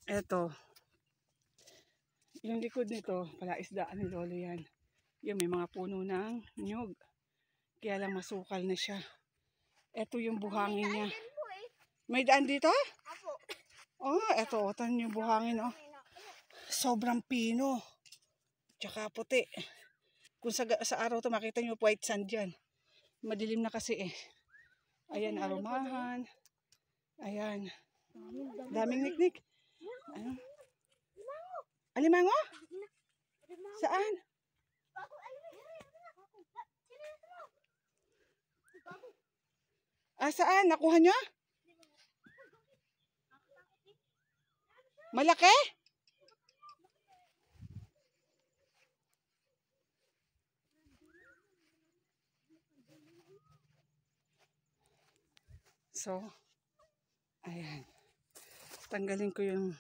Eto, yung likod nito, palaisdaan ni Lolo yan. Yung may mga puno ng nyug. Kaya lang masukal na siya. Eto yung buhangin niya. May daan dito? Oh, eto, tan yung buhangin, oh. Sobrang pino. Tsaka puti. Kung sa araw to makita nyo white sand dyan. Madilim na kasi eh. Ayan, arumahan. Ayan. Daming niknik. Ano? Alimango? Saan? Saan? Nakuha nyo? Malaki? So, ayan. Tanggalin ko yung